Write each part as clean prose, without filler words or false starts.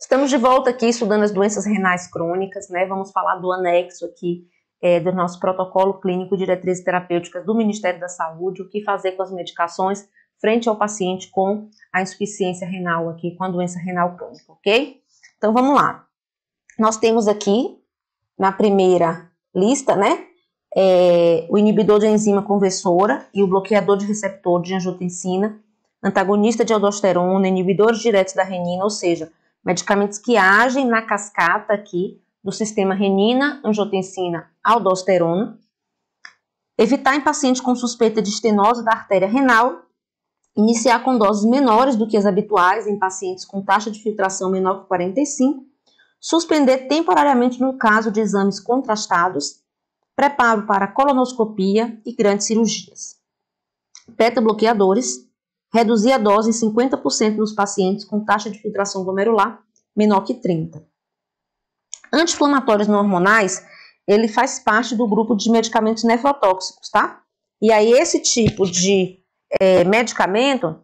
Estamos de volta aqui estudando as doenças renais crônicas, né? Vamos falar do anexo aqui do nosso protocolo clínico diretrizes terapêuticas do Ministério da Saúde, o que fazer com as medicações frente ao paciente com a insuficiência renal aqui, com a doença renal crônica, ok? Então vamos lá. Nós temos aqui, na primeira lista, né? O inibidor de enzima conversora e o bloqueador de receptor de angiotensina, antagonista de aldosterona, inibidores diretos da renina, ou seja, medicamentos que agem na cascata aqui do sistema renina, angiotensina, aldosterona. Evitar em pacientes com suspeita de estenose da artéria renal. Iniciar com doses menores do que as habituais em pacientes com taxa de filtração menor que 45. Suspender temporariamente no caso de exames contrastados. Preparo para colonoscopia e grandes cirurgias. Beta-bloqueadores. Reduzir a dose em 50% nos pacientes com taxa de filtração glomerular menor que 30. Anti-inflamatórios não hormonais, ele faz parte do grupo de medicamentos nefrotóxicos, tá? E aí esse tipo de medicamento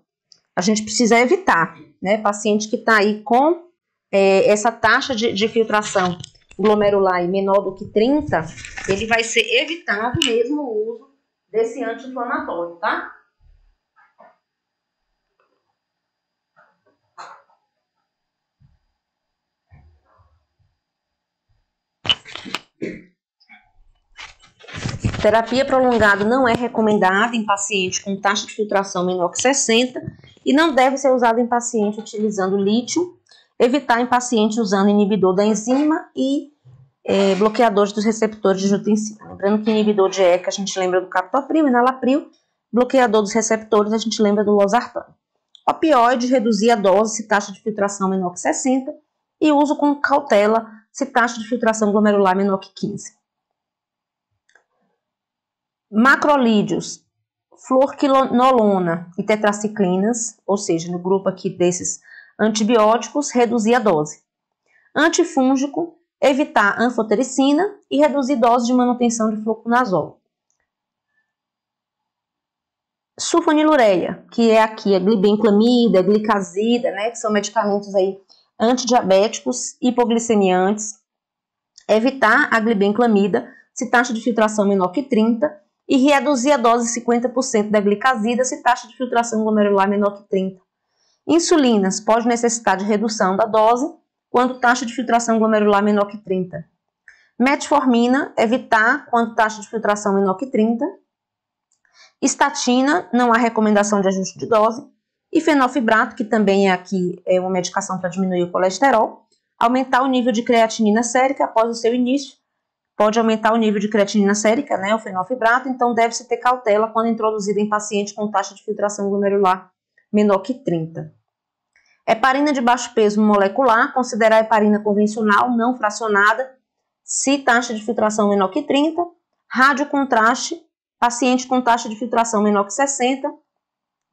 a gente precisa evitar, né? Paciente que está aí com essa taxa de filtração glomerular menor do que 30, ele vai ser evitado mesmo o uso desse anti-inflamatório, tá? Terapia prolongada não é recomendada em paciente com taxa de filtração menor que 60 e não deve ser usada em paciente utilizando lítio. Evitar em paciente usando inibidor da enzima e bloqueadores dos receptores de angiotensina. Lembrando que inibidor de ECA a gente lembra do captopril e enalapril, bloqueador dos receptores a gente lembra do losartano. Opioide, reduzir a dose se taxa de filtração menor que 60 e uso com cautela se taxa de filtração glomerular menor que 15. Macrolídeos, fluorquinolona e tetraciclinas, ou seja, no grupo aqui desses antibióticos, reduzir a dose. Antifúngico, evitar anfotericina e reduzir dose de manutenção de fluconazol. Sulfonilureia, que é aqui a glibenclamida, glicazida, né, que são medicamentos aí antidiabéticos, hipoglicemiantes. Evitar a glibenclamida se taxa de filtração menor que 30 e reduzir a dose 50% da glicazida se taxa de filtração glomerular menor que 30. Insulinas pode necessitar de redução da dose quando taxa de filtração glomerular menor que 30. Metformina, evitar quando taxa de filtração menor que 30. Estatina, não há recomendação de ajuste de dose. E fenofibrato, que também é uma medicação para diminuir o colesterol. Aumentar o nível de creatinina sérica após o seu início. Pode aumentar o nível de creatinina sérica, né, o fenofibrato, então deve-se ter cautela quando introduzido em paciente com taxa de filtração glomerular menor que 30. Heparina de baixo peso molecular, considerar a heparina convencional não fracionada, se taxa de filtração menor que 30. Radiocontraste, paciente com taxa de filtração menor que 60,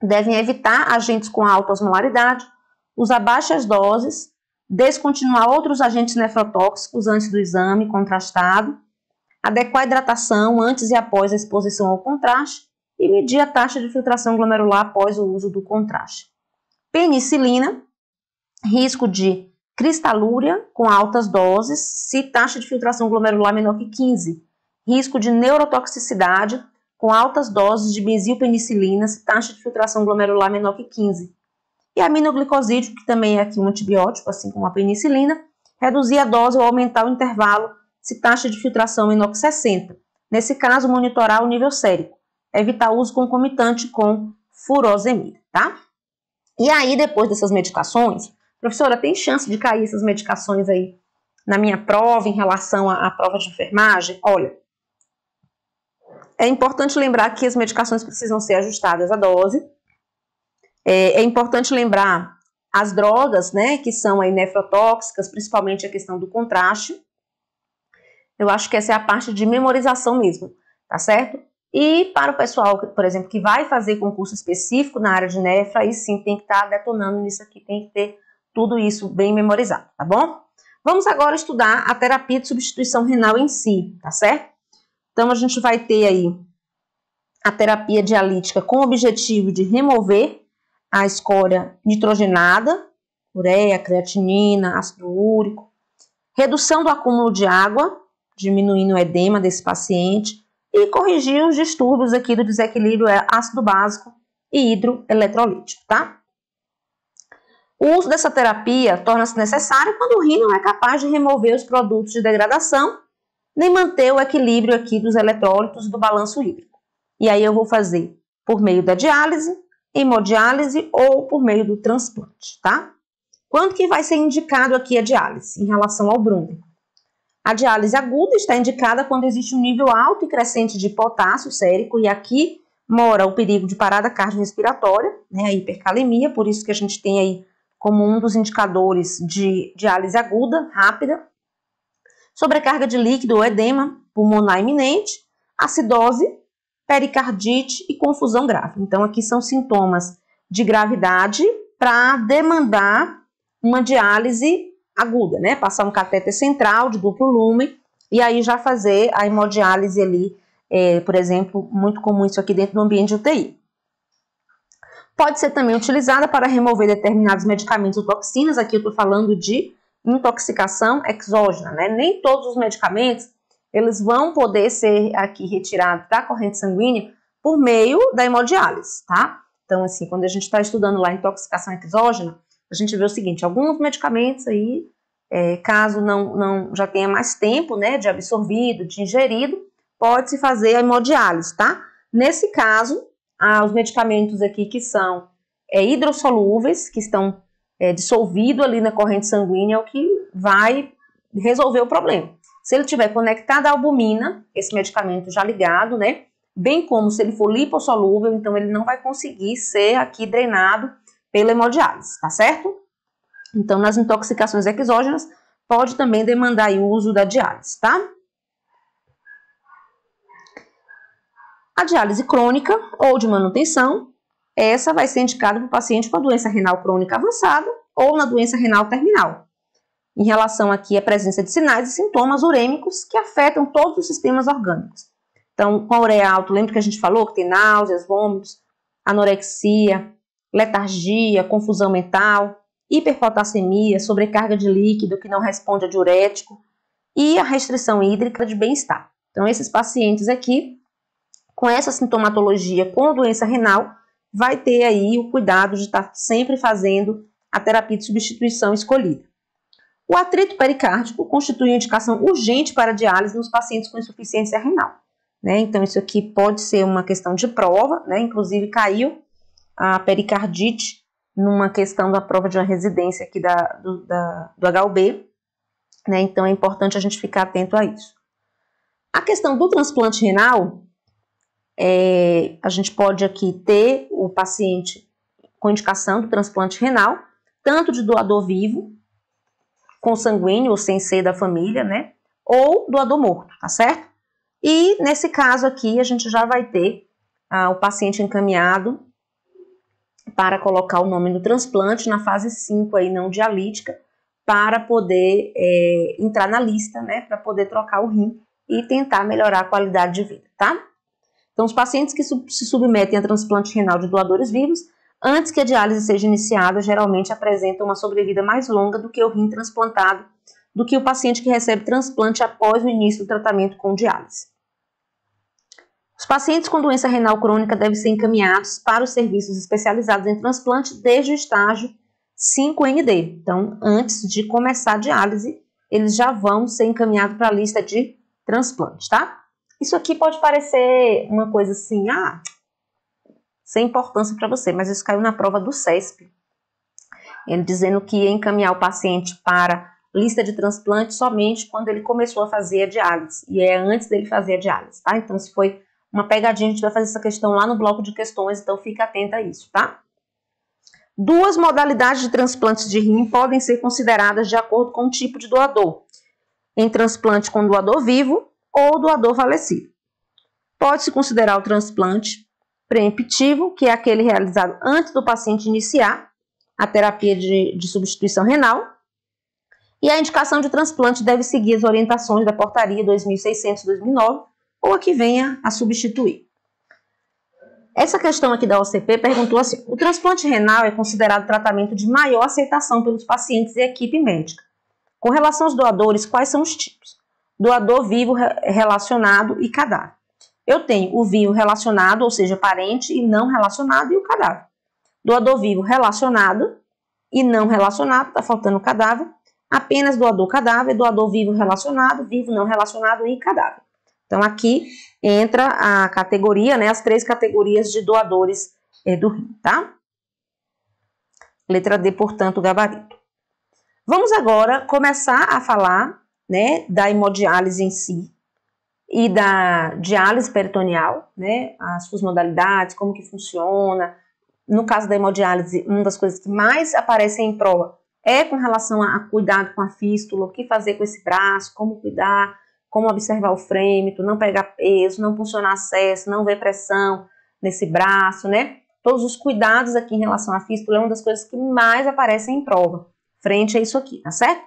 devem evitar agentes com alta osmolaridade, usar baixas doses, descontinuar outros agentes nefrotóxicos antes do exame contrastado, adequar a hidratação antes e após a exposição ao contraste e medir a taxa de filtração glomerular após o uso do contraste. Penicilina, risco de cristalúria com altas doses, se taxa de filtração glomerular menor que 15. Risco de neurotoxicidade com altas doses de benzilpenicilina, se taxa de filtração glomerular menor que 15. E aminoglicosídeo, que também é aqui um antibiótico, assim como a penicilina, reduzir a dose ou aumentar o intervalo se taxa de filtração menor que 60. Nesse caso, monitorar o nível sérico. Evitar o uso concomitante com furosemida, tá? E aí, depois dessas medicações, professora, tem chance de cair essas medicações aí na minha prova em relação à prova de enfermagem? Olha, é importante lembrar que as medicações precisam ser ajustadas à dose. É importante lembrar as drogas, né, que são aí nefrotóxicas, principalmente a questão do contraste. Eu acho que essa é a parte de memorização mesmo, tá certo? E para o pessoal, por exemplo, que vai fazer concurso específico na área de nefro, aí sim tem que estar detonando nisso aqui, tem que ter tudo isso bem memorizado, tá bom? Vamos agora estudar a terapia de substituição renal em si, tá certo? Então a gente vai ter aí a terapia dialítica com o objetivo de remover a escória nitrogenada ureia, creatinina, ácido úrico. Redução do acúmulo de água, diminuindo o edema desse paciente. E corrigir os distúrbios aqui do desequilíbrio ácido básico e hidroeletrolítico, tá? O uso dessa terapia torna-se necessário quando o rim não é capaz de remover os produtos de degradação, nem manter o equilíbrio aqui dos eletrólitos do balanço hídrico. E aí eu vou fazer por meio da diálise, hemodiálise ou por meio do transplante, tá? Quando que vai ser indicado aqui a diálise em relação ao Brunner? A diálise aguda está indicada quando existe um nível alto e crescente de potássio sérico, e aqui mora o perigo de parada cardiorrespiratória, né, a hipercalemia, por isso que a gente tem aí como um dos indicadores de diálise aguda, rápida, sobrecarga de líquido ou edema pulmonar iminente, acidose, pericardite e confusão grave. Então, aqui são sintomas de gravidade para demandar uma diálise aguda, né? Passar um catéter central de duplo lumen e aí já fazer a hemodiálise ali, por exemplo, muito comum isso aqui dentro do ambiente de UTI. Pode ser também utilizada para remover determinados medicamentos ou toxinas, aqui eu estou falando de intoxicação exógena, né? Nem todos os medicamentos, eles vão poder ser aqui retirados da corrente sanguínea por meio da hemodiálise, tá? Então, assim, quando a gente está estudando lá intoxicação exógena, a gente vê o seguinte, alguns medicamentos aí, caso não já tenha mais tempo, né, de absorvido, de ingerido, pode-se fazer a hemodiálise, tá? Nesse caso, os medicamentos aqui que são hidrossolúveis, que estão dissolvidos ali na corrente sanguínea, é o que vai resolver o problema. Se ele estiver conectado à albumina, esse medicamento já ligado, né, bem como se ele for lipossolúvel, então ele não vai conseguir ser aqui drenado pela hemodiálise, tá certo? Então, nas intoxicações exógenas, pode também demandar aí o uso da diálise, tá? A diálise crônica ou de manutenção, essa vai ser indicada para o paciente com a doença renal crônica avançada ou na doença renal terminal. Em relação aqui à presença de sinais e sintomas urêmicos que afetam todos os sistemas orgânicos. Então, com a ureia alta, lembra que a gente falou que tem náuseas, vômitos, anorexia, letargia, confusão mental, hiperpotassemia, sobrecarga de líquido que não responde a diurético e a restrição hídrica de bem-estar. Então, esses pacientes aqui, com essa sintomatologia com doença renal, vai ter aí o cuidado de estar sempre fazendo a terapia de substituição escolhida. O atrito pericárdico constitui uma indicação urgente para diálise nos pacientes com insuficiência renal, né? Então, isso aqui pode ser uma questão de prova, né? Inclusive, caiu a pericardite numa questão da prova de uma residência aqui do HUB, né? Então, é importante a gente ficar atento a isso. A questão do transplante renal, a gente pode aqui ter o paciente com indicação do transplante renal, tanto de doador vivo, consanguíneo ou sem ser da família, né? Ou doador morto, tá certo? E nesse caso aqui, a gente já vai ter o paciente encaminhado para colocar o nome no transplante na fase 5 aí não dialítica, para poder entrar na lista, né? Para poder trocar o rim e tentar melhorar a qualidade de vida, tá? Então, os pacientes que se submetem a transplante renal de doadores vivos, antes que a diálise seja iniciada, geralmente apresentam uma sobrevida mais longa do que o rim transplantado, do que o paciente que recebe transplante após o início do tratamento com diálise. Os pacientes com doença renal crônica devem ser encaminhados para os serviços especializados em transplante desde o estágio 5ND. Então, antes de começar a diálise, eles já vão ser encaminhados para a lista de transplante, tá? Isso aqui pode parecer uma coisa assim, sem importância para você, mas isso caiu na prova do CESP. Ele dizendo que ia encaminhar o paciente para lista de transplante somente quando ele começou a fazer a diálise, e é antes dele fazer a diálise, tá? Então, se foi uma pegadinha, a gente vai fazer essa questão lá no bloco de questões, então fica atenta a isso, tá? Duas modalidades de transplantes de rim podem ser consideradas de acordo com o tipo de doador, em transplante com doador vivo ou doador falecido. Pode-se considerar o transplante preemptivo, que é aquele realizado antes do paciente iniciar a terapia de substituição renal, e a indicação de transplante deve seguir as orientações da portaria 2600/2009, ou a que venha a substituir. Essa questão aqui da OCP perguntou assim: o transplante renal é considerado tratamento de maior aceitação pelos pacientes e equipe médica. Com relação aos doadores, quais são os tipos? Doador vivo, relacionado e cadáver. Eu tenho o vivo relacionado, ou seja, parente e não relacionado, e o cadáver. Doador vivo relacionado e não relacionado, está faltando o cadáver. Apenas doador cadáver, doador vivo relacionado, vivo não relacionado e cadáver. Então aqui entra a categoria, né, as 3 categorias de doadores do rim, tá? Letra D, portanto, o gabarito. Vamos agora começar a falar, né, da hemodiálise em si e da diálise peritoneal, né, as suas modalidades, como que funciona. No caso da hemodiálise, uma das coisas que mais aparecem em prova é com relação a cuidado com a fístula, o que fazer com esse braço, como cuidar, como observar o frêmito, não pegar peso, não funcionar acesso, não ver pressão nesse braço, né? Todos os cuidados aqui em relação à fístula é uma das coisas que mais aparecem em prova, frente a isso aqui, tá certo?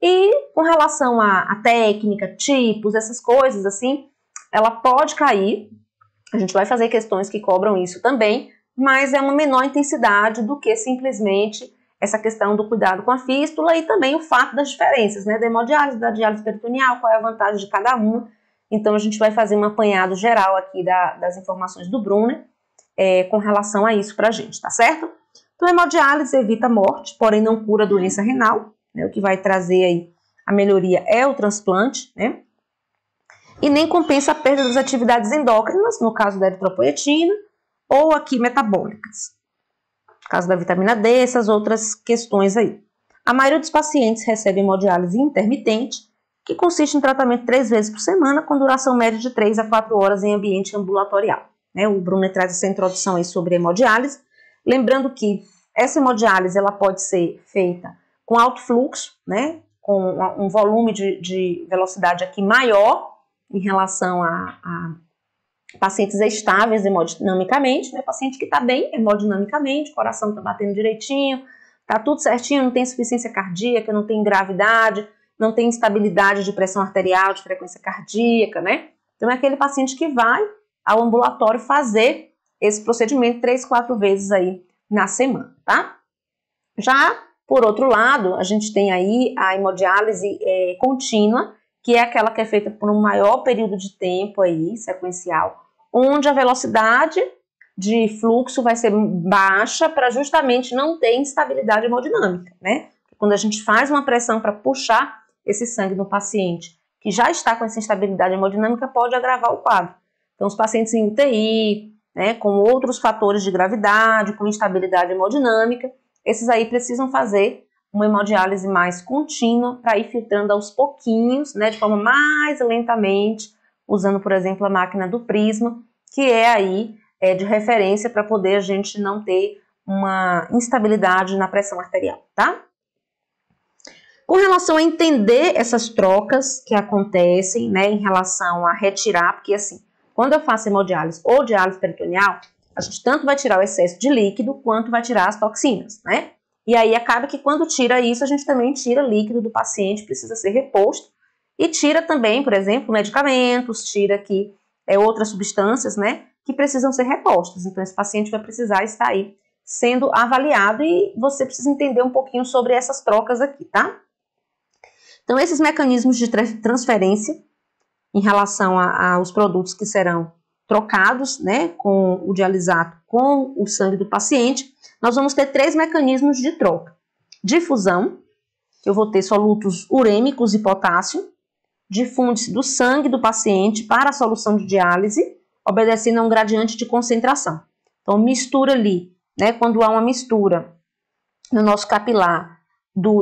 E com relação à técnica, tipos, essas coisas assim, ela pode cair, a gente vai fazer questões que cobram isso também, mas é uma menor intensidade do que simplesmente essa questão do cuidado com a fístula e também o fato das diferenças, né, da hemodiálise, da diálise peritoneal, qual é a vantagem de cada uma. Então, a gente vai fazer um apanhado geral aqui das informações do Brunner com relação a isso pra gente, tá certo? Então, a hemodiálise evita a morte, porém não cura a doença renal, né, o que vai trazer aí a melhoria é o transplante, né? E nem compensa a perda das atividades endócrinas, no caso da eritropoetina, ou aqui metabólicas. No caso da vitamina D, essas outras questões aí. A maioria dos pacientes recebe hemodiálise intermitente, que consiste em tratamento 3 vezes por semana, com duração média de 3 a 4 horas em ambiente ambulatorial. O Brunner traz essa introdução aí sobre hemodiálise. Lembrando que essa hemodiálise ela pode ser feita com alto fluxo, né, com um volume de velocidade aqui maior em relação a pacientes estáveis hemodinamicamente, né? Paciente que está bem hemodinamicamente, o coração está batendo direitinho, está tudo certinho, não tem insuficiência cardíaca, não tem gravidade, não tem instabilidade de pressão arterial, de frequência cardíaca, né? Então é aquele paciente que vai ao ambulatório fazer esse procedimento 3, 4 vezes aí na semana, tá? Já, por outro lado, a gente tem aí a hemodiálise contínua, que é aquela que é feita por um maior período de tempo aí, sequencial, onde a velocidade de fluxo vai ser baixa para justamente não ter instabilidade hemodinâmica, né? Quando a gente faz uma pressão para puxar esse sangue no paciente que já está com essa instabilidade hemodinâmica, pode agravar o quadro. Então, os pacientes em UTI, né, com outros fatores de gravidade, com instabilidade hemodinâmica, esses aí precisam fazer uma hemodiálise mais contínua para ir filtrando aos pouquinhos, né, de forma mais lentamente, usando, por exemplo, a máquina do Prisma, que é aí de referência para poder a gente não ter uma instabilidade na pressão arterial, tá? Com relação a entender essas trocas que acontecem, né, em relação a retirar, porque assim, quando eu faço hemodiálise ou diálise peritoneal, a gente tanto vai tirar o excesso de líquido quanto vai tirar as toxinas, né? E aí acaba que quando tira isso, a gente também tira líquido do paciente, precisa ser reposto. E tira também, por exemplo, medicamentos, tira aqui outras substâncias, né, que precisam ser repostas. Então esse paciente vai precisar estar aí sendo avaliado e você precisa entender um pouquinho sobre essas trocas aqui, tá? Então esses mecanismos de transferência em relação aos produtos que serão trocados, né, com o dialisato com o sangue do paciente, nós vamos ter 3 mecanismos de troca. Difusão, eu vou ter solutos urêmicos e potássio, difunde-se do sangue do paciente para a solução de diálise, obedecendo a um gradiente de concentração. Então, mistura ali, né, quando há uma mistura no nosso capilar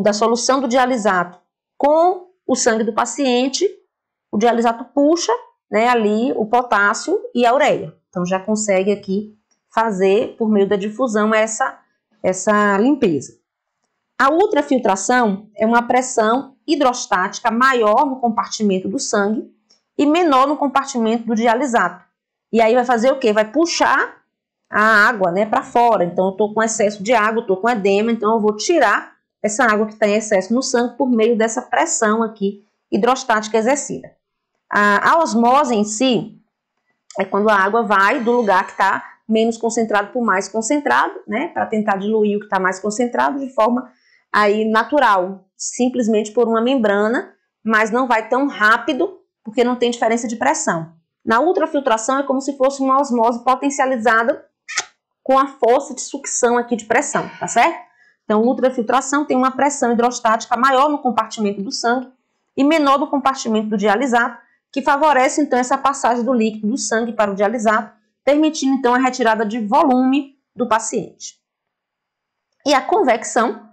da solução do dialisato com o sangue do paciente, o dialisato puxa, né, ali o potássio e a ureia. Então, já consegue aqui fazer, por meio da difusão, essa limpeza. A ultrafiltração é uma pressão hidrostática maior no compartimento do sangue e menor no compartimento do dialisato. E aí vai fazer o quê? Vai puxar a água, né, para fora. Então, eu estou com excesso de água, estou com edema, então eu vou tirar essa água que está em excesso no sangue por meio dessa pressão aqui hidrostática exercida. A osmose em si é quando a água vai do lugar que está menos concentrado por mais concentrado, né, para tentar diluir o que está mais concentrado de forma aí natural, simplesmente por uma membrana, mas não vai tão rápido porque não tem diferença de pressão. Na ultrafiltração é como se fosse uma osmose potencializada com a força de sucção aqui de pressão, tá certo? Então, ultrafiltração tem uma pressão hidrostática maior no compartimento do sangue e menor no compartimento do dialisato, que favorece, então, essa passagem do líquido do sangue para o dialisato, permitindo, então, a retirada de volume do paciente. E a convecção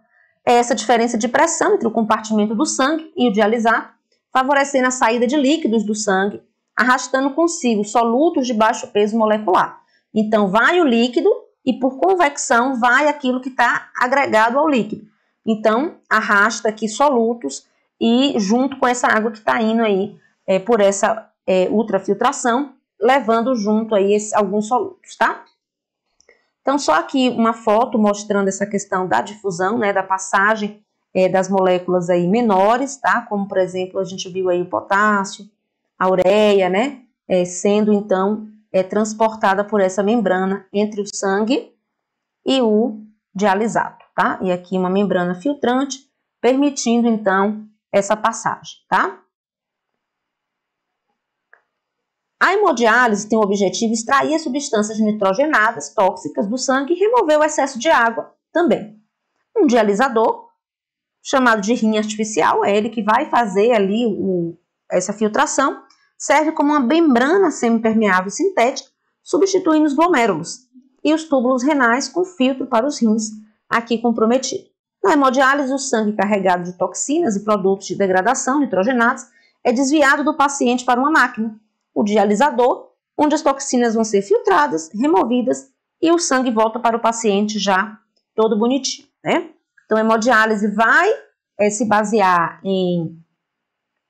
é essa diferença de pressão entre o compartimento do sangue e o dialisato, favorecendo a saída de líquidos do sangue, arrastando consigo solutos de baixo peso molecular. Então, vai o líquido e, por convecção, vai aquilo que está agregado ao líquido. Então, arrasta aqui solutos e, junto com essa água que está indo aí por essa ultrafiltração, levando junto aí alguns solutos, tá? Então, só aqui uma foto mostrando essa questão da difusão, né, da passagem das moléculas aí menores, tá? Como, por exemplo, a gente viu aí o potássio, a ureia, né, sendo, então, transportada por essa membrana entre o sangue e o dialisato, tá? E aqui uma membrana filtrante, permitindo, então, essa passagem, tá? A hemodiálise tem o objetivo de extrair as substâncias nitrogenadas tóxicas do sangue e remover o excesso de água também. Um dialisador, chamado de rim artificial, é ele que vai fazer ali essa filtração, serve como uma membrana semipermeável sintética, substituindo os glomérulos e os túbulos renais com filtro para os rins, aqui comprometido. Na hemodiálise, o sangue carregado de toxinas e produtos de degradação nitrogenados é desviado do paciente para uma máquina, o dialisador, onde as toxinas vão ser filtradas, removidas e o sangue volta para o paciente já todo bonitinho, né? Então, a hemodiálise vai se basear em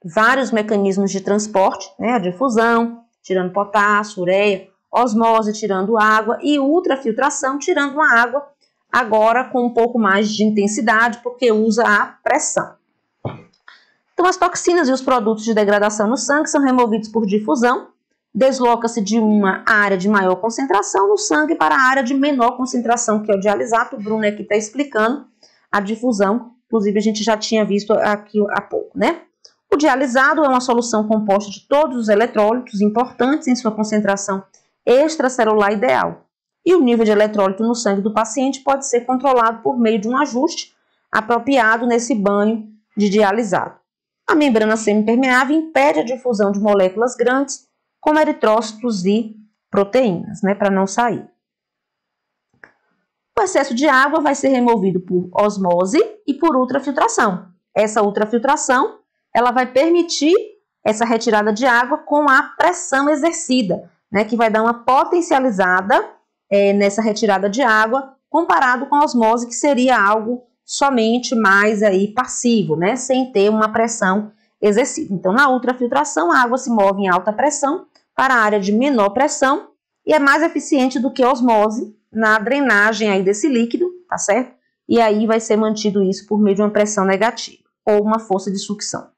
vários mecanismos de transporte, né? A difusão, tirando potássio, ureia, osmose, tirando água e ultrafiltração, tirando uma água, agora com um pouco mais de intensidade, porque usa a pressão. Então, as toxinas e os produtos de degradação no sangue são removidos por difusão, desloca-se de uma área de maior concentração no sangue para a área de menor concentração, que é o dialisato. O Bruno aqui está explicando a difusão, inclusive a gente já tinha visto aqui há pouco, né? O dialisado é uma solução composta de todos os eletrólitos importantes em sua concentração extracelular ideal. E o nível de eletrólito no sangue do paciente pode ser controlado por meio de um ajuste apropriado nesse banho de dialisado. A membrana semipermeável impede a difusão de moléculas grandes, como eritrócitos e proteínas, né, para não sair. O excesso de água vai ser removido por osmose e por ultrafiltração. Essa ultrafiltração, ela vai permitir essa retirada de água com a pressão exercida, né, que vai dar uma potencializada nessa retirada de água, comparado com a osmose, que seria algo somente mais aí passivo, né, sem ter uma pressão exercida. Então, na ultrafiltração, a água se move em alta pressão para a área de menor pressão e é mais eficiente do que a osmose na drenagem aí desse líquido, tá certo? E aí vai ser mantido isso por meio de uma pressão negativa ou uma força de sucção.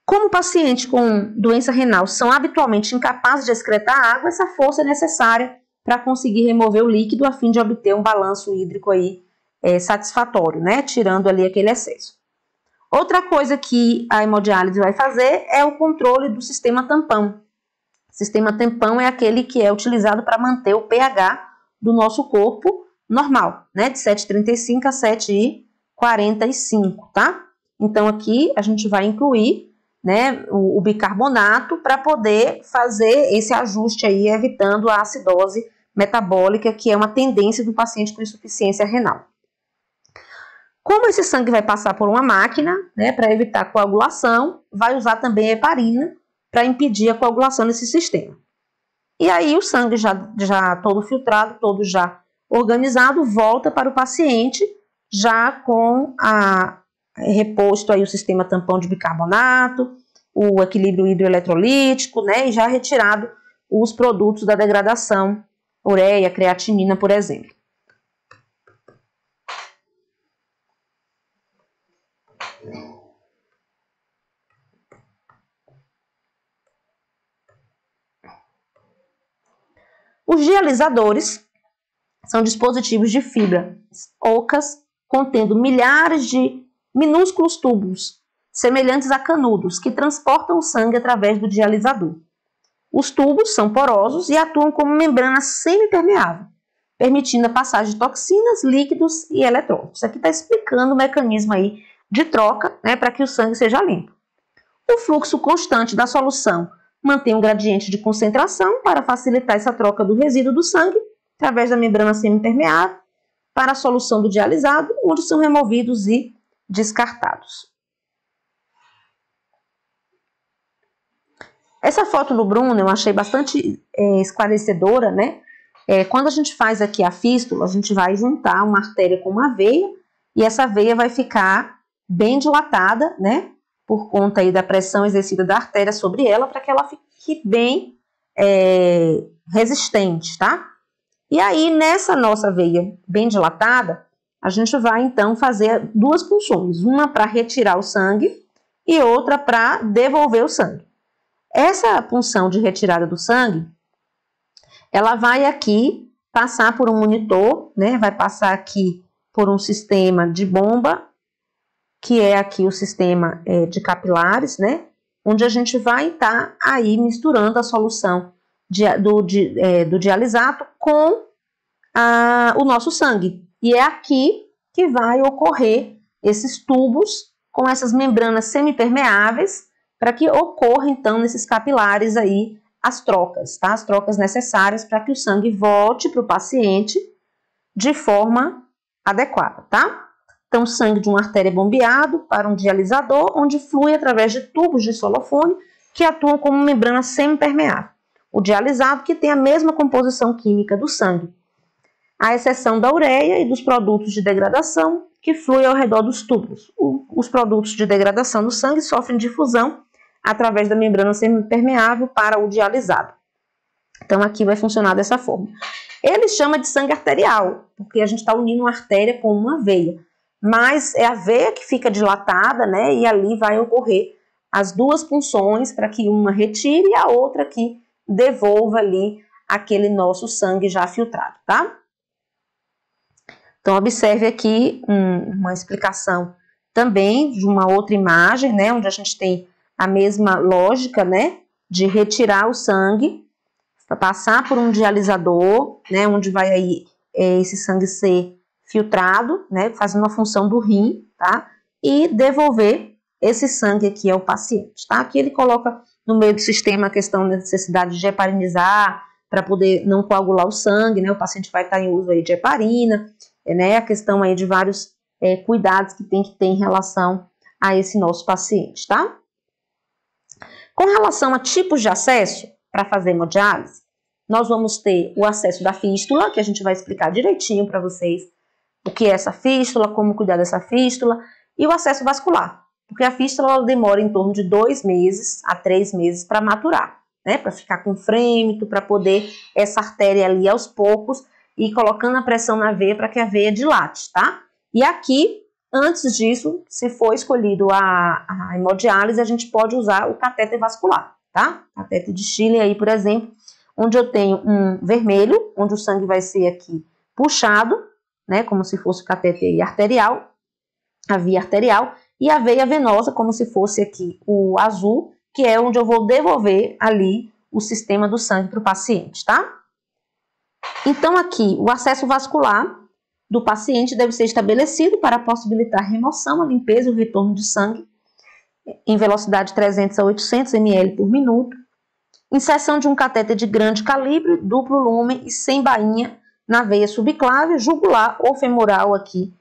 Como pacientes com doença renal são habitualmente incapazes de excretar água, essa força é necessária para conseguir remover o líquido a fim de obter um balanço hídrico aí satisfatório, né? Tirando ali aquele excesso. Outra coisa que a hemodiálise vai fazer é o controle do sistema tampão. O sistema tampão é aquele que é utilizado para manter o pH do nosso corpo normal, né? De 7,35 a 7,45, tá? Então, aqui a gente vai incluir, né, o bicarbonato para poder fazer esse ajuste aí, evitando a acidose metabólica, que é uma tendência do paciente com insuficiência renal. Como esse sangue vai passar por uma máquina, né, para evitar coagulação, vai usar também a heparina para impedir a coagulação nesse sistema. E aí o sangue já todo filtrado, todo já organizado, volta para o paciente já com reposto aí o sistema tampão de bicarbonato, o equilíbrio hidroeletrolítico, né, e já retirado os produtos da degradação, ureia, creatinina, por exemplo. Os dialisadores são dispositivos de fibras ocas contendo milhares de minúsculos tubos, semelhantes a canudos, que transportam o sangue através do dialisador. Os tubos são porosos e atuam como membrana semipermeável, permitindo a passagem de toxinas, líquidos e eletrólitos. Isso aqui está explicando o mecanismo aí de troca, né, para que o sangue seja limpo. O fluxo constante da solução mantém um gradiente de concentração para facilitar essa troca do resíduo do sangue através da membrana semipermeável para a solução do dialisado, onde são removidos e descartados. Essa foto do Bruno eu achei bastante esclarecedora, né? Quando a gente faz aqui a fístula, a gente vai juntar uma artéria com uma veia e essa veia vai ficar bem dilatada, né? Por conta aí da pressão exercida da artéria sobre ela, para que ela fique bem resistente, tá? E aí, nessa nossa veia bem dilatada, a gente vai então fazer duas funções, uma para retirar o sangue e outra para devolver o sangue. Essa punção de retirada do sangue, ela vai aqui passar por um monitor, né? Vai passar aqui por um sistema de bomba, que é aqui o sistema de capilares, né? Onde a gente vai estar aí misturando a solução do dialisato com o nosso sangue. E é aqui que vai ocorrer esses tubos com essas membranas semipermeáveis, para que ocorra, então, nesses capilares aí, as trocas, tá? As trocas necessárias para que o sangue volte para o paciente de forma adequada, tá? Então, sangue de uma artéria bombeado para um dialisador, onde flui através de tubos de solofone que atuam como membrana semipermeável. O dialisado que tem a mesma composição química do sangue, à exceção da ureia e dos produtos de degradação que fluem ao redor dos tubos. Os produtos de degradação do sangue sofrem difusão através da membrana semipermeável para o dialisado. Então, aqui vai funcionar dessa forma. Ele chama de sangue arterial, porque a gente está unindo uma artéria com uma veia. Mas é a veia que fica dilatada, né? E ali vai ocorrer as duas funções para que uma retire e a outra que devolva ali aquele nosso sangue já filtrado, tá? Então, observe aqui uma explicação também de uma outra imagem, né? Onde a gente tem a mesma lógica, né? De retirar o sangue, passar por um dialisador, né? Onde vai aí esse sangue ser filtrado, né? Fazendo a função do rim, tá? E devolver esse sangue aqui ao paciente, tá? Aqui ele coloca no meio do sistema a questão da necessidade de heparinizar, para poder não coagular o sangue, né? O paciente vai estar em uso aí de heparina, né? A questão aí de vários cuidados que tem que ter em relação a esse nosso paciente, tá? Com relação a tipos de acesso para fazer hemodiálise, nós vamos ter o acesso da fístula, que a gente vai explicar direitinho para vocês o que é essa fístula, como cuidar dessa fístula, e o acesso vascular, porque a fístula ela demora em torno de 2 meses a 3 meses para maturar, né? Para ficar com frêmito, para poder essa artéria ali aos poucos ir colocando a pressão na veia para que a veia dilate, tá? E aqui, antes disso, se for escolhido a hemodiálise, a gente pode usar o catéter vascular, tá? Catéter de Schilling aí, por exemplo, onde eu tenho um vermelho, onde o sangue vai ser aqui puxado, né? Como se fosse o catéter arterial, a via arterial, e a veia venosa, como se fosse aqui o azul, que é onde eu vou devolver ali o sistema do sangue para o paciente, tá? Então, aqui, o acesso vascular do paciente deve ser estabelecido para possibilitar a remoção, a limpeza e o retorno de sangue em velocidade de 300 a 800 ml por minuto, inserção de um catéter de grande calibre, duplo lumen e sem bainha na veia subclávia, jugular ou femoral aqui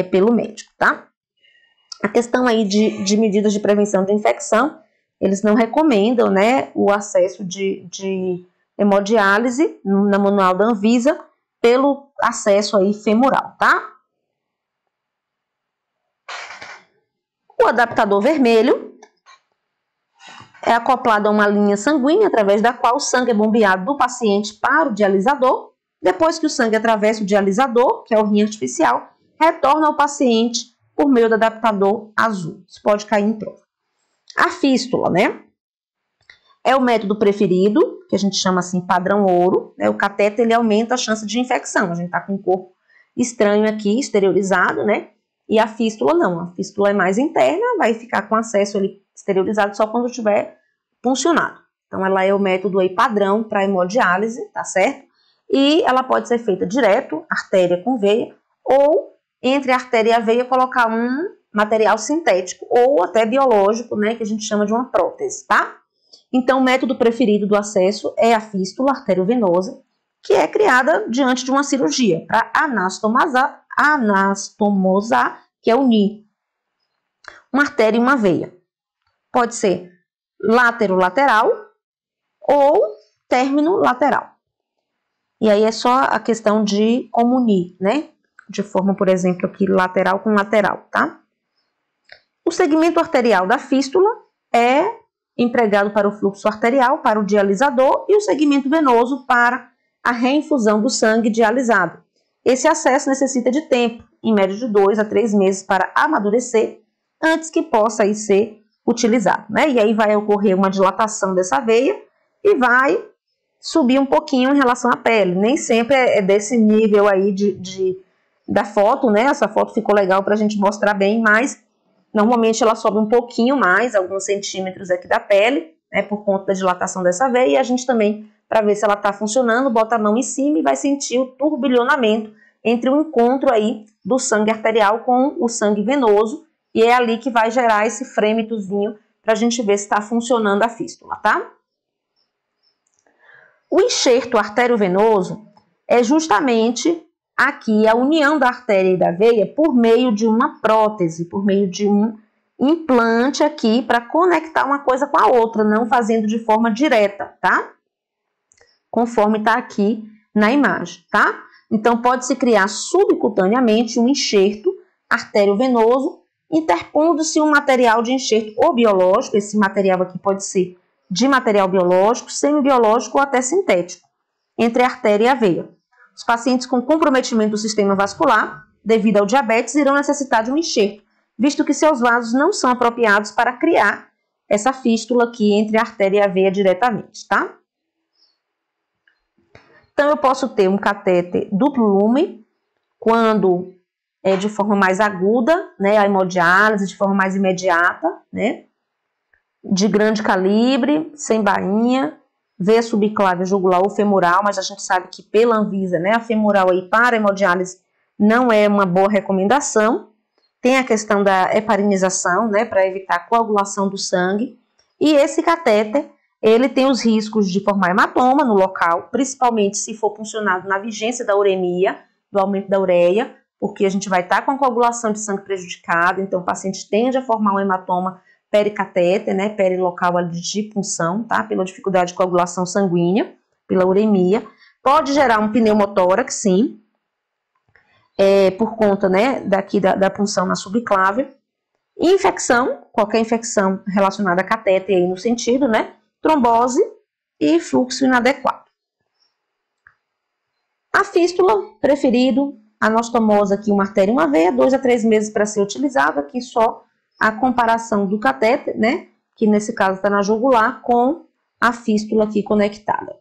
pelo médico, tá? A questão aí de medidas de prevenção de infecção, eles não recomendam, né, o acesso de hemodiálise na manual da Anvisa pelo acesso aí femoral, tá? O adaptador vermelho é acoplado a uma linha sanguínea através da qual o sangue é bombeado do paciente para o dialisador. Depois que o sangue atravessa o dialisador, que é o rim artificial, retorna ao paciente por meio do adaptador azul. Isso pode cair em prova. A fístula, né? É o método preferido, que a gente chama assim padrão ouro, né? O cateter, ele aumenta a chance de infecção. A gente está com um corpo estranho aqui, exteriorizado, né? E a fístula não. A fístula é mais interna, vai ficar com acesso ali exteriorizado só quando tiver funcionado. Então, ela é o método aí padrão para hemodiálise, tá certo? E ela pode ser feita direto, artéria com veia, ou entre a artéria e a veia colocar um material sintético ou até biológico, né, que a gente chama de uma prótese, tá? Então, o método preferido do acesso é a fístula arteriovenosa, que é criada diante de uma cirurgia para anastomosar, que é unir uma artéria e uma veia. Pode ser lateral ou término lateral. E aí é só a questão de como unir, né? De forma, por exemplo, aqui lateral com lateral, tá? O segmento arterial da fístula é empregado para o fluxo arterial, para o dialisador, e o segmento venoso para a reinfusão do sangue dialisado. Esse acesso necessita de tempo, em média de 2 a 3 meses, para amadurecer, antes que possa aí ser utilizado, né? E aí vai ocorrer uma dilatação dessa veia e vai subir um pouquinho em relação à pele. Nem sempre é desse nível aí da foto, né? Essa foto ficou legal para a gente mostrar bem, mas normalmente ela sobe um pouquinho mais, alguns centímetros aqui da pele, né? Por conta da dilatação dessa veia. E a gente também, para ver se ela está funcionando, bota a mão em cima e vai sentir o turbilhonamento entre o encontro aí do sangue arterial com o sangue venoso. E é ali que vai gerar esse frêmitozinho para a gente ver se está funcionando a fístula, tá? O enxerto arteriovenoso é justamente aqui a união da artéria e da veia por meio de uma prótese, por meio de um implante aqui para conectar uma coisa com a outra, não fazendo de forma direta, tá? Conforme está aqui na imagem, tá? Então, pode-se criar subcutaneamente um enxerto arteriovenoso, interpondo-se um material de enxerto ou biológico. Esse material aqui pode ser de material biológico, semibiológico ou até sintético, entre a artéria e a veia. Os pacientes com comprometimento do sistema vascular, devido ao diabetes, irão necessitar de um enxerto, visto que seus vasos não são apropriados para criar essa fístula aqui entre a artéria e a veia diretamente, tá? Então, eu posso ter um catéter duplo lume, quando é de forma mais aguda, né, a hemodiálise, de forma mais imediata, né, de grande calibre, sem bainha, veia subclávia, jugular ou femoral, mas a gente sabe que pela Anvisa, né, a femoral aí para a hemodiálise não é uma boa recomendação. Tem a questão da heparinização, né, para evitar a coagulação do sangue. E esse catéter, ele tem os riscos de formar hematoma no local, principalmente se for funcionado na vigência da uremia, do aumento da ureia, porque a gente vai estar com a coagulação de sangue prejudicada, então o paciente tende a formar um hematoma pericatéter, né, perilocal ali de punção, tá, pela dificuldade de coagulação sanguínea, pela uremia. Pode gerar um pneumotórax, sim, por conta, né, daqui da punção na subclávia. Infecção, qualquer infecção relacionada a catéter aí no sentido, né, trombose e fluxo inadequado. A fístula, preferido, anastomose aqui uma artéria e uma veia, 2 a 3 meses para ser utilizado, aqui só a comparação do catéter, né, que nesse caso está na jugular, com a fístula aqui conectada.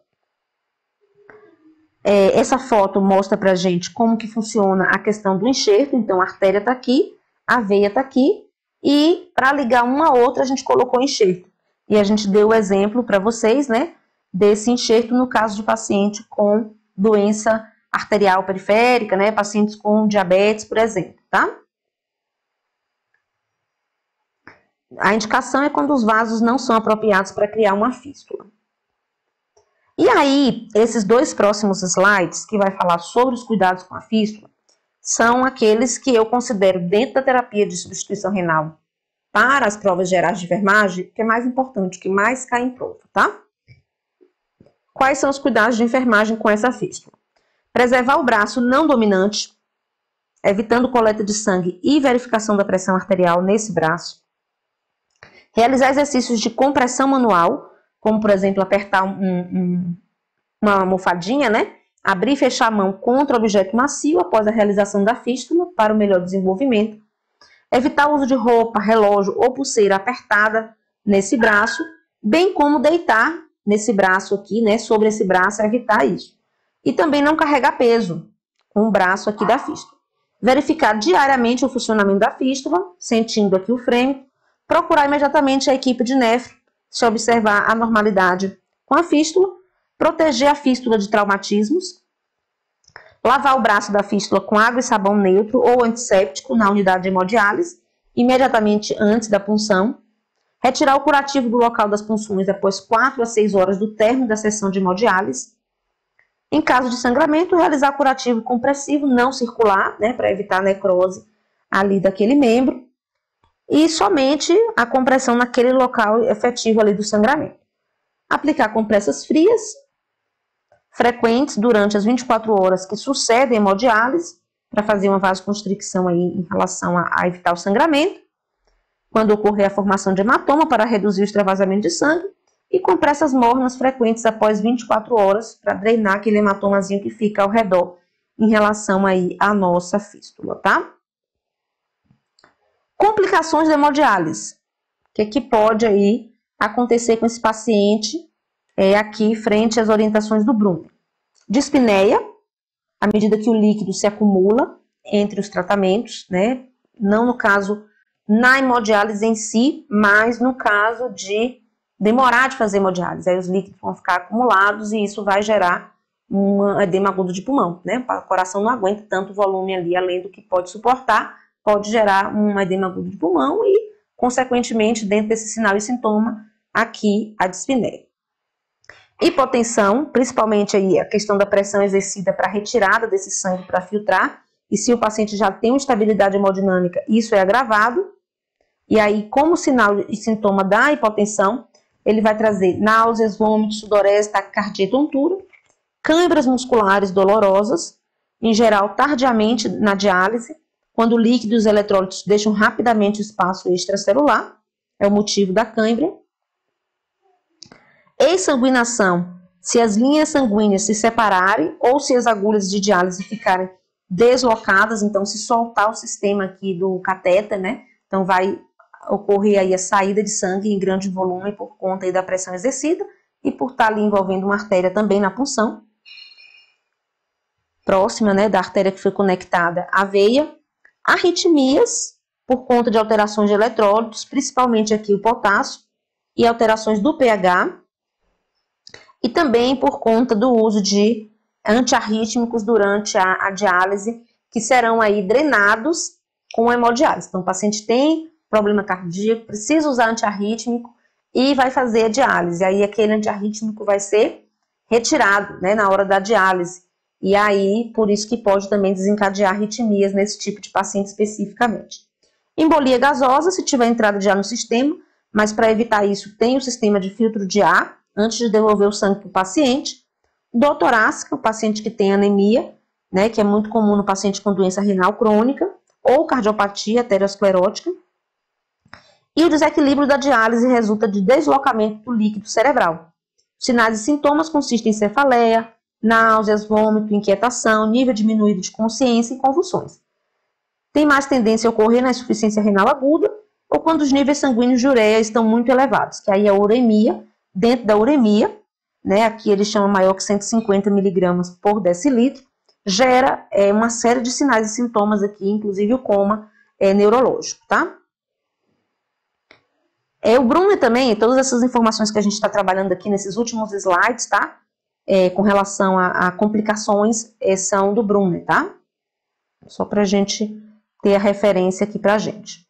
Essa foto mostra pra gente como que funciona a questão do enxerto. Então, a artéria está aqui, a veia está aqui, e para ligar uma a outra a gente colocou enxerto. E a gente deu o exemplo para vocês, né, desse enxerto no caso de paciente com doença arterial periférica, né, pacientes com diabetes, por exemplo, tá? A indicação é quando os vasos não são apropriados para criar uma fístula. E aí, esses dois próximos slides, que vai falar sobre os cuidados com a fístula, são aqueles que eu considero dentro da terapia de substituição renal para as provas gerais de enfermagem, que é mais importante, que mais cai em prova, tá? Quais são os cuidados de enfermagem com essa fístula? Preservar o braço não dominante, evitando coleta de sangue e verificação da pressão arterial nesse braço. Realizar exercícios de compressão manual, como, por exemplo, apertar uma almofadinha, né? Abrir e fechar a mão contra o objeto macio após a realização da fístula para o melhor desenvolvimento. Evitar o uso de roupa, relógio ou pulseira apertada nesse braço, bem como deitar nesse braço aqui, né, sobre esse braço, evitar isso. E também não carregar peso com o braço aqui da fístula. Verificar diariamente o funcionamento da fístula, sentindo aqui o frêmito. Procurar imediatamente a equipe de nefro, se observar a normalidade com a fístula. Proteger a fístula de traumatismos. Lavar o braço da fístula com água e sabão neutro ou antisséptico na unidade de hemodiálise, imediatamente antes da punção. Retirar o curativo do local das punções após 4 a 6 horas do término da sessão de hemodiálise. Em caso de sangramento, realizar curativo compressivo não circular, né, para evitar a necrose ali daquele membro. E somente a compressão naquele local efetivo ali do sangramento. Aplicar compressas frias, frequentes durante as 24 horas que sucedem a hemodiálise, para fazer uma vasoconstricção aí em relação a evitar o sangramento. Quando ocorrer a formação de hematoma, para reduzir o extravasamento de sangue. E compressas mornas frequentes após 24 horas, para drenar aquele hematomazinho que fica ao redor em relação aí à nossa fístula, tá? Complicações da hemodiálise. O que pode aí acontecer com esse paciente aqui frente às orientações do Brunner? Dispneia, à medida que o líquido se acumula entre os tratamentos, né? Não no caso na hemodiálise em si, mas no caso de demorar de fazer hemodiálise. Aí os líquidos vão ficar acumulados e isso vai gerar um edema agudo de pulmão, né? O coração não aguenta tanto volume ali, além do que pode suportar, pode gerar um edema agudo de pulmão e, consequentemente, dentro desse sinal e sintoma, aqui a dispneia. Hipotensão, principalmente aí a questão da pressão exercida para retirada desse sangue para filtrar, e se o paciente já tem uma estabilidade hemodinâmica, isso é agravado. E aí, como sinal e sintoma da hipotensão, ele vai trazer náuseas, vômitos, sudorese, taquicardia e tontura, câimbras musculares dolorosas, em geral tardiamente na diálise, quando o líquido e os eletrólitos deixam rapidamente o espaço extracelular, é o motivo da cãibra. Exsanguinação, se as linhas sanguíneas se separarem ou se as agulhas de diálise ficarem deslocadas, então se soltar o sistema aqui do catéter, né? Então vai ocorrer aí a saída de sangue em grande volume por conta aí da pressão exercida e por estar ali envolvendo uma artéria também na punção próxima, né, da artéria que foi conectada à veia. Arritmias por conta de alterações de eletrólitos, principalmente aqui o potássio, e alterações do pH, e também por conta do uso de antiarrítmicos durante a diálise, que serão aí drenados com a hemodiálise. Então, o paciente tem problema cardíaco, precisa usar antiarrítmico e vai fazer a diálise. Aí, aquele antiarrítmico vai ser retirado, né, na hora da diálise. E aí, por isso que pode também desencadear arritmias nesse tipo de paciente especificamente. Embolia gasosa, se tiver entrada de ar no sistema, mas para evitar isso, tem o sistema de filtro de ar, antes de devolver o sangue para o paciente. Dor torácica, o paciente que tem anemia, né, que é muito comum no paciente com doença renal crônica, ou cardiopatia aterosclerótica. E o desequilíbrio da diálise resulta de deslocamento do líquido cerebral. Sinais e sintomas consistem em cefaleia, náuseas, vômito, inquietação, nível diminuído de consciência e convulsões. Tem mais tendência a ocorrer na insuficiência renal aguda ou quando os níveis sanguíneos de ureia estão muito elevados, que aí é a uremia. Dentro da uremia, né, aqui eles chamam maior que 150 miligramas por decilitro, gera uma série de sinais e sintomas aqui, inclusive o coma neurológico, tá? O Brunner também, todas essas informações que a gente está trabalhando aqui nesses últimos slides, tá? Com relação a complicações, são do Brunner, tá? Só para a gente ter a referência aqui para a gente.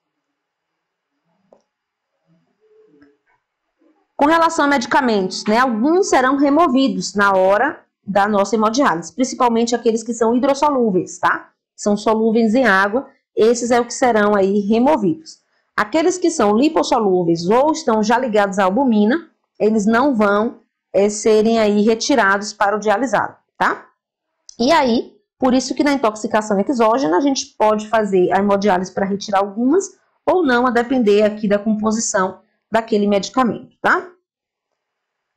Com relação a medicamentos, né, alguns serão removidos na hora da nossa hemodiálise, principalmente aqueles que são hidrossolúveis, tá? São solúveis em água, esses é o que serão aí removidos. Aqueles que são lipossolúveis ou estão já ligados à albumina, eles não vão serem aí retirados para o dialisado, tá? E aí, por isso que na intoxicação exógena a gente pode fazer a hemodiálise para retirar algumas ou não, a depender aqui da composição daquele medicamento, tá?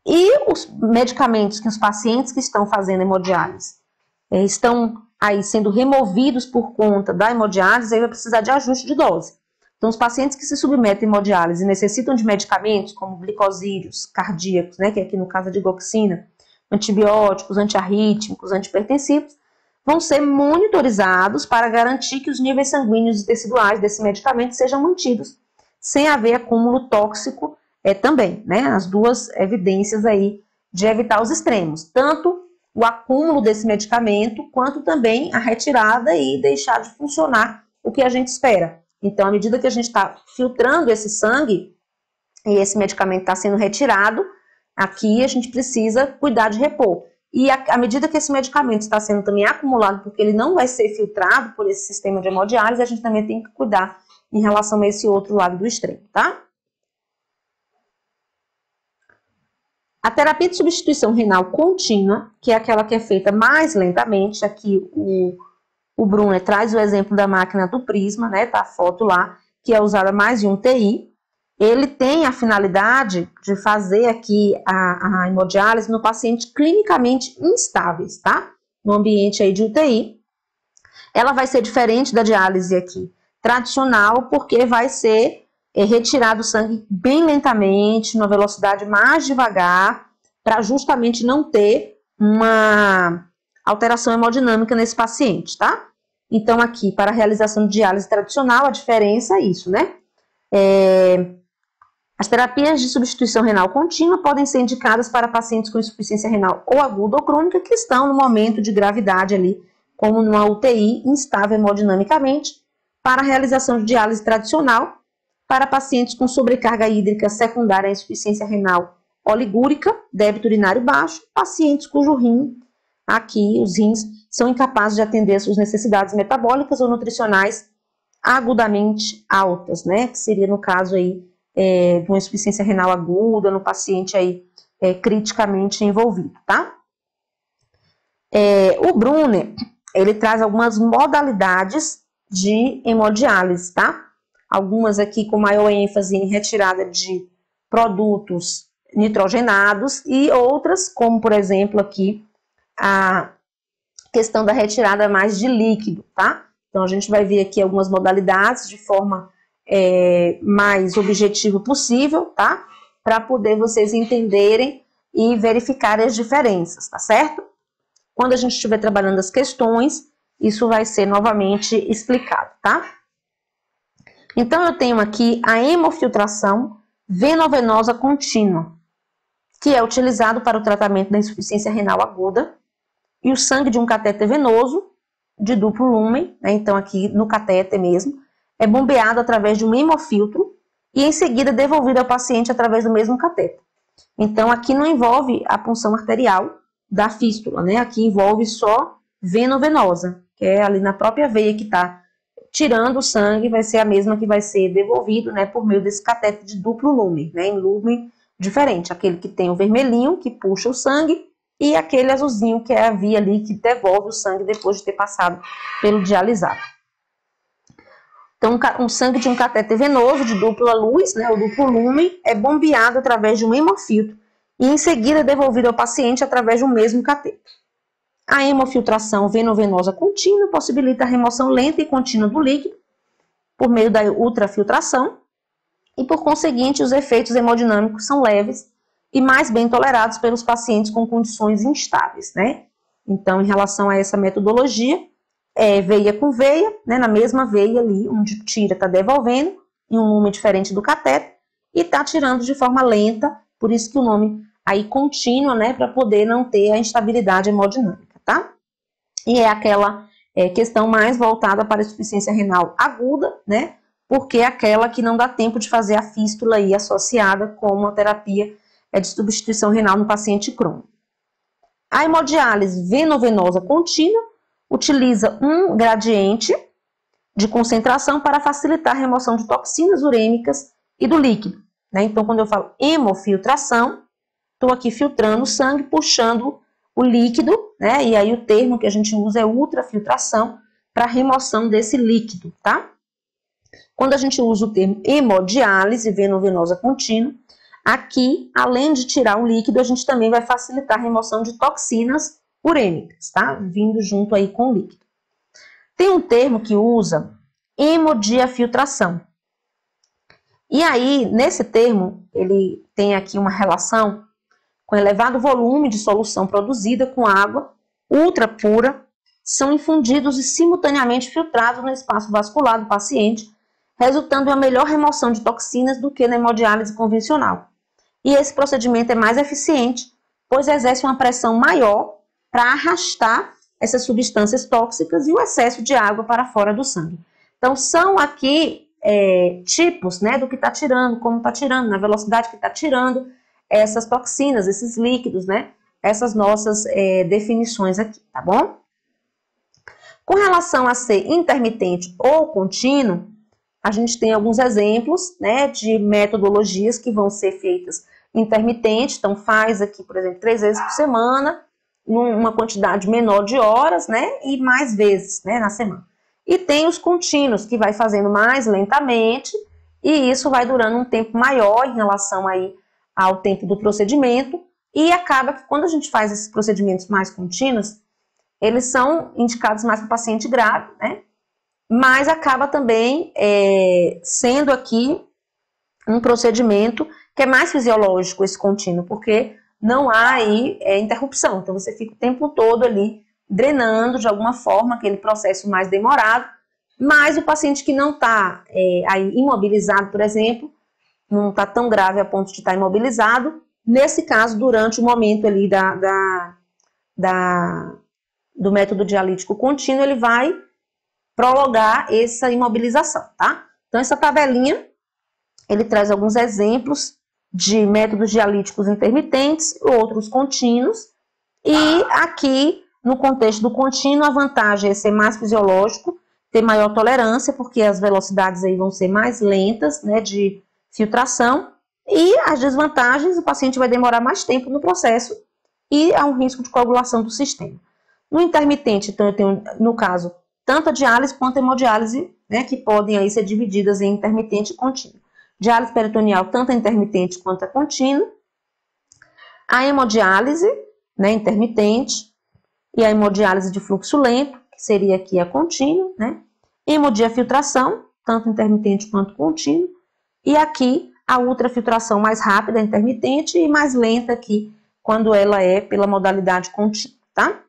E os medicamentos que os pacientes que estão fazendo hemodiálise estão aí sendo removidos por conta da hemodiálise, aí vai precisar de ajuste de dose. Então, os pacientes que se submetem à hemodiálise e necessitam de medicamentos, como glicosídeos cardíacos, né, que aqui no caso é digoxina, antibióticos, antiarrítmicos, antihipertensivos, vão ser monitorizados para garantir que os níveis sanguíneos e teciduais desse medicamento sejam mantidos, sem haver acúmulo tóxico também, né? As duas evidências aí de evitar os extremos, tanto o acúmulo desse medicamento, quanto também a retirada e deixar de funcionar o que a gente espera. Então, à medida que a gente está filtrando esse sangue e esse medicamento está sendo retirado, aqui a gente precisa cuidar de repor. E à medida que esse medicamento está sendo também acumulado, porque ele não vai ser filtrado por esse sistema de hemodiálise, a gente também tem que cuidar em relação a esse outro lado do extremo, tá? A terapia de substituição renal contínua, que é aquela que é feita mais lentamente, aqui o Brunner traz o exemplo da máquina do Prisma, né, tá a foto lá, que é usada mais em um TI. Ele tem a finalidade de fazer aqui a hemodiálise no paciente clinicamente instáveis, tá? No ambiente aí de UTI. Ela vai ser diferente da diálise aqui tradicional, porque vai ser retirado o sangue bem lentamente, numa velocidade mais devagar, para justamente não ter uma alteração hemodinâmica nesse paciente, tá? Então, aqui, para a realização de diálise tradicional, a diferença é isso, né? As terapias de substituição renal contínua podem ser indicadas para pacientes com insuficiência renal ou aguda ou crônica que estão no momento de gravidade ali, como numa UTI, instável hemodinamicamente, para a realização de diálise tradicional, para pacientes com sobrecarga hídrica secundária à insuficiência renal oligúrica, débito urinário baixo, pacientes cujo rim, aqui os rins, são incapazes de atender às suas necessidades metabólicas ou nutricionais agudamente altas, né? Que seria no caso aí de uma insuficiência renal aguda, no paciente aí criticamente envolvido, tá? O Brunner, ele traz algumas modalidades de hemodiálise, tá? Algumas aqui com maior ênfase em retirada de produtos nitrogenados e outras, como por exemplo aqui a questão da retirada mais de líquido, tá? Então a gente vai ver aqui algumas modalidades de forma mais objetiva possível, tá? Para poder vocês entenderem e verificarem as diferenças, tá certo? Quando a gente estiver trabalhando as questões, isso vai ser novamente explicado, tá? Então, eu tenho aqui a hemofiltração venovenosa contínua, que é utilizado para o tratamento da insuficiência renal aguda, e o sangue de um catéter venoso, de duplo lumen, né? Então aqui no catéter mesmo, é bombeado através de um hemofiltro e em seguida devolvido ao paciente através do mesmo catéter. Então aqui não envolve a punção arterial da fístula, né? Aqui envolve só venovenosa, que é ali na própria veia que está tirando o sangue, vai ser a mesma que vai ser devolvido, né, por meio desse catéter de duplo lumen, né, em lumen diferente, aquele que tem o vermelhinho, que puxa o sangue, e aquele azulzinho, que é a via ali que devolve o sangue depois de ter passado pelo dialisado. Então, um sangue de um catéter venoso de dupla luz, né, o duplo lumen, é bombeado através de um hemofiltro e em seguida devolvido ao paciente através do mesmo catéter. A hemofiltração venovenosa contínua possibilita a remoção lenta e contínua do líquido por meio da ultrafiltração e, por conseguinte, os efeitos hemodinâmicos são leves e mais bem tolerados pelos pacientes com condições instáveis, né? Então, em relação a essa metodologia, veia com veia, né, na mesma veia ali, onde tira, está devolvendo, em um lumen diferente do catéter, e está tirando de forma lenta, por isso que o nome aí contínua, né, para poder não ter a instabilidade hemodinâmica, tá? E é aquela questão mais voltada para a insuficiência renal aguda, né, porque é aquela que não dá tempo de fazer a fístula aí associada com uma terapia de substituição renal no paciente crônico. A hemodiálise venovenosa contínua utiliza um gradiente de concentração para facilitar a remoção de toxinas urêmicas e do líquido, né? Então, quando eu falo hemofiltração, estou aqui filtrando o sangue, puxando o líquido, né? E aí o termo que a gente usa é ultrafiltração para remoção desse líquido, tá? Quando a gente usa o termo hemodiálise venovenosa contínua, aqui, além de tirar o líquido, a gente também vai facilitar a remoção de toxinas urêmicas, tá? Vindo junto aí com o líquido. Tem um termo que usa hemodiafiltração, E aí, nesse termo, ele tem aqui uma relação com elevado volume de solução produzida com água ultra pura, são infundidos e simultaneamente filtrados no espaço vascular do paciente, resultando em uma melhor remoção de toxinas do que na hemodiálise convencional. E esse procedimento é mais eficiente, pois exerce uma pressão maior para arrastar essas substâncias tóxicas e o excesso de água para fora do sangue. Então, são aqui tipos, né, do que está tirando, como está tirando, na velocidade que está tirando essas toxinas, esses líquidos, né, essas nossas definições aqui, tá bom? Com relação a ser intermitente ou contínuo, a gente tem alguns exemplos, né, de metodologias que vão ser feitas intermitente, então faz aqui, por exemplo, 3 vezes por semana, numa quantidade menor de horas, né, e mais vezes, né, na semana. E tem os contínuos, que vai fazendo mais lentamente, e isso vai durando um tempo maior em relação aí ao tempo do procedimento, e acaba que quando a gente faz esses procedimentos mais contínuos, eles são indicados mais para o paciente grave, né, mas acaba também sendo aqui um procedimento que é mais fisiológico, esse contínuo, porque não há aí interrupção, então você fica o tempo todo ali drenando de alguma forma aquele processo mais demorado, mas o paciente que não está aí imobilizado, por exemplo, não está tão grave a ponto de estar imobilizado, nesse caso, durante o momento ali do método dialítico contínuo, ele vai prolongar essa imobilização, tá? Então, essa tabelinha, ele traz alguns exemplos de métodos dialíticos intermitentes, outros contínuos, e aqui, no contexto do contínuo, a vantagem é ser mais fisiológico, ter maior tolerância, porque as velocidades aí vão ser mais lentas, né, de filtração, e as desvantagens, o paciente vai demorar mais tempo no processo e há um risco de coagulação do sistema. No intermitente, então, eu tenho, no caso, tanto a diálise quanto a hemodiálise, né, que podem aí ser divididas em intermitente e contínuo. Diálise peritoneal, tanto a intermitente quanto a contínua. A hemodiálise, né, intermitente, e a hemodiálise de fluxo lento, que seria aqui a contínua, né? Hemodiafiltração, tanto intermitente quanto contínua. E aqui a ultrafiltração mais rápida, intermitente, e mais lenta aqui, quando ela é pela modalidade contínua, tá?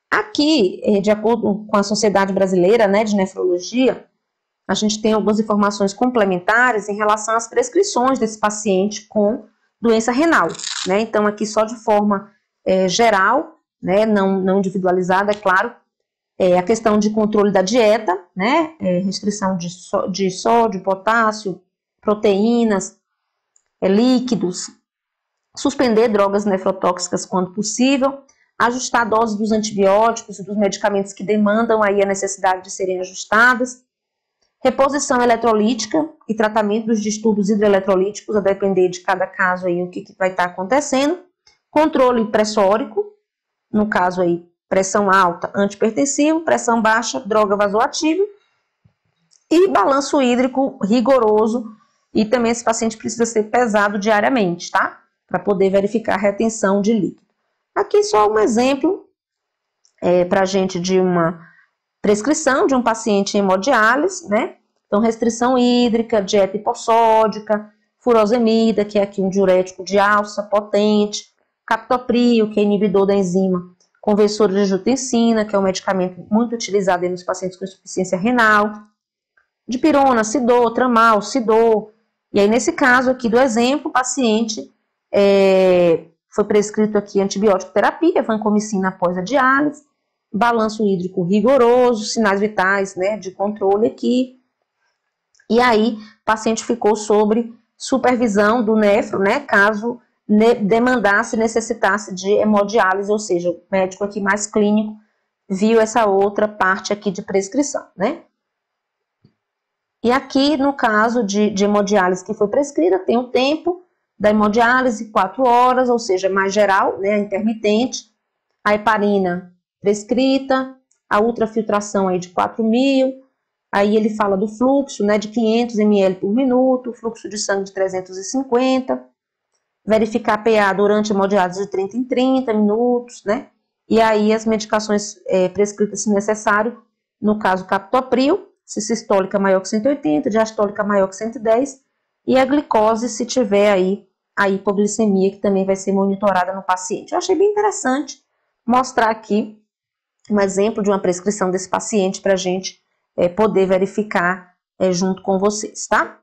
Aqui, de acordo com a Sociedade Brasileira, né, de Nefrologia, a gente tem algumas informações complementares em relação às prescrições desse paciente com doença renal, né? Então, aqui só de forma geral, né, não individualizada, é claro, a questão de controle da dieta, né, restrição de sódio, potássio, proteínas, líquidos, suspender drogas nefrotóxicas quando possível, ajustar a dose dos antibióticos e dos medicamentos que demandam aí a necessidade de serem ajustadas, reposição eletrolítica e tratamento dos distúrbios hidroeletrolíticos, a depender de cada caso aí o que vai estar acontecendo, controle pressórico, no caso aí pressão alta, antipertensivo, pressão baixa, droga vasoativa, e balanço hídrico rigoroso, e também esse paciente precisa ser pesado diariamente, tá? Para poder verificar a retenção de líquido. Aqui só um exemplo para a gente de uma prescrição de um paciente em hemodiálise, né? Então, restrição hídrica, dieta hipossódica, furosemida, que é aqui um diurético de alça potente, captopril, que é inibidor da enzima conversora de angiotensina, que é um medicamento muito utilizado nos pacientes com insuficiência renal, dipirona, sidor, tramal, sidor. E aí, nesse caso aqui do exemplo, o paciente foi prescrito aqui antibiótico terapia, vancomicina após a diálise, balanço hídrico rigoroso, sinais vitais, né, de controle aqui. E aí, o paciente ficou sob supervisão do nefro, né, caso demandasse, necessitasse de hemodiálise, ou seja, o médico aqui mais clínico viu essa outra parte aqui de prescrição, né. E aqui, no caso de hemodiálise que foi prescrita, tem o tempo da hemodiálise, 4 horas, ou seja, mais geral, né, intermitente, a heparina prescrita, a ultrafiltração aí de 4.000, aí ele fala do fluxo, né, de 500 ml por minuto, fluxo de sangue de 350, verificar a PA durante a hemodiálise de 30 em 30 minutos, né, e aí as medicações prescritas se necessário, no caso captopril, se sistólica maior que 180, diastólica maior que 110, e a glicose se tiver aí a hipoglicemia, que também vai ser monitorada no paciente. Eu achei bem interessante mostrar aqui um exemplo de uma prescrição desse paciente para a gente poder verificar junto com vocês, tá?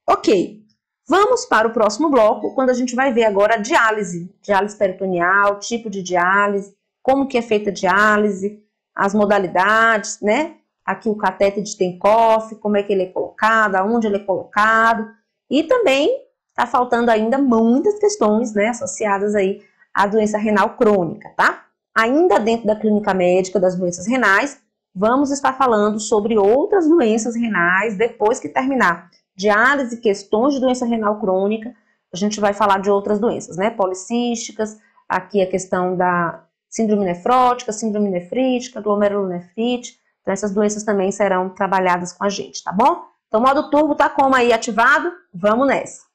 Ok, vamos para o próximo bloco, quando a gente vai ver agora a diálise peritoneal, tipo de diálise, como que é feita a diálise, as modalidades, né? Aqui o catéter de Tenkopf, como é que ele é colocado, aonde ele é colocado, e também está faltando ainda muitas questões, né, associadas aí à doença renal crônica, tá? Ainda dentro da clínica médica das doenças renais, vamos estar falando sobre outras doenças renais depois que terminar diálise, questões de doença renal crônica. A gente vai falar de outras doenças, né, policísticas, aqui a questão da síndrome nefrótica, síndrome nefrítica, glomerulonefrite. Então essas doenças também serão trabalhadas com a gente, tá bom? Então o modo turbo tá como aí ativado? Vamos nessa!